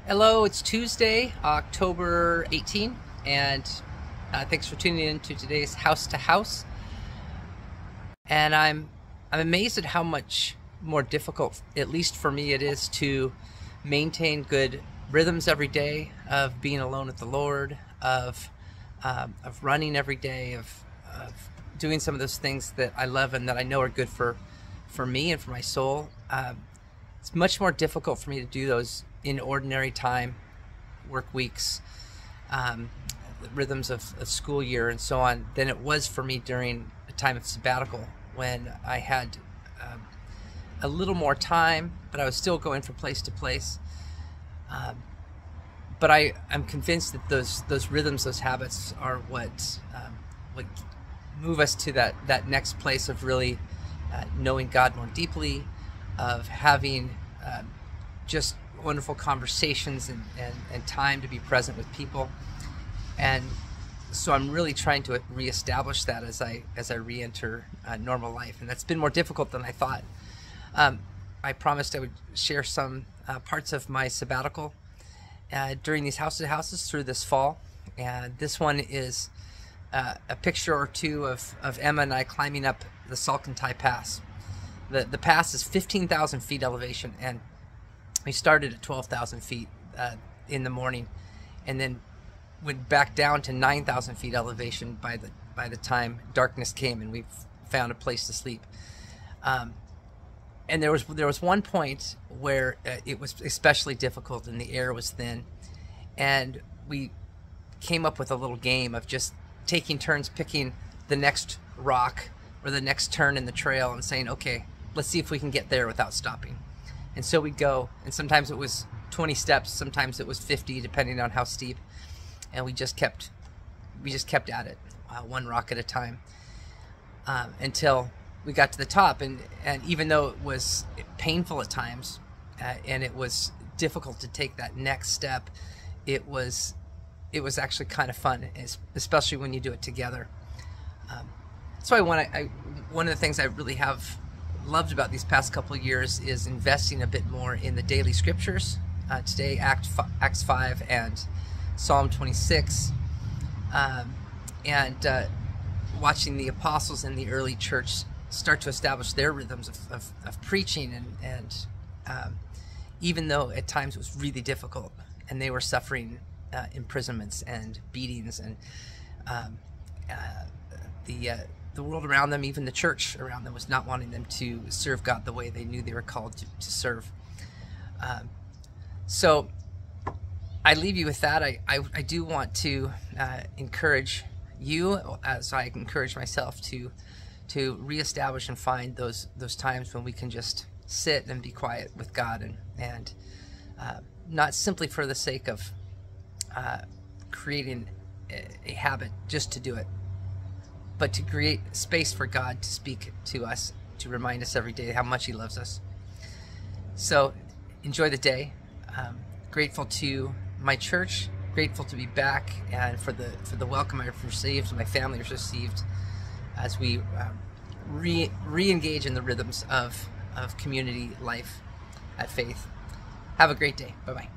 Hello, it's Tuesday, October 18, and thanks for tuning in to today's House to House. And I'm amazed at how much more difficult, at least for me, it is to maintain good rhythms every day of being alone with the Lord, of running every day, of doing some of those things that I love and that I know are good for me and for my soul. It's much more difficult for me to do those in ordinary time, work weeks, the rhythms of school year and so on, than it was for me during a time of sabbatical when I had a little more time, but I was still going from place to place. But I'm convinced that those rhythms, those habits are what move us to that next place of really knowing God more deeply, of having just wonderful conversations and time to be present with people. And so I'm really trying to reestablish that as I re-enter normal life, and that's been more difficult than I thought. I promised I would share some parts of my sabbatical during these House to Houses through this fall, and this one is a picture or two of Emma and I climbing up the Salcantay Pass. The pass is 15,000 feet elevation, and we started at 12,000 feet in the morning, and then went back down to 9,000 feet elevation by the time darkness came and we found a place to sleep. And there was one point where it was especially difficult and the air was thin, and we came up with a little game of just taking turns picking the next rock or the next turn in the trail and saying, okay, let's see if we can get there without stopping. And so we'd go, and sometimes it was 20 steps, sometimes it was 50, depending on how steep. And we just kept at it, one rock at a time, until we got to the top. And even though it was painful at times, and it was difficult to take that next step, it was actually kind of fun, especially when you do it together. So one of the things I really have loved about these past couple of years is investing a bit more in the daily scriptures. Today, Acts 5 and Psalm 26, and watching the apostles in the early church start to establish their rhythms of preaching, and even though at times it was really difficult and they were suffering imprisonments and beatings, and the world around them, even the church around them, was not wanting them to serve God the way they knew they were called to serve. So I leave you with that. I do want to encourage you, as I encourage myself, to reestablish and find those times when we can just sit and be quiet with God, and not simply for the sake of creating a habit just to do it, but to create space for God to speak to us, to remind us every day how much He loves us. So enjoy the day. Grateful to my church, grateful to be back, and for the welcome I've received, my family has received, as we re-engage in the rhythms of community life at Faith. Have a great day. Bye-bye.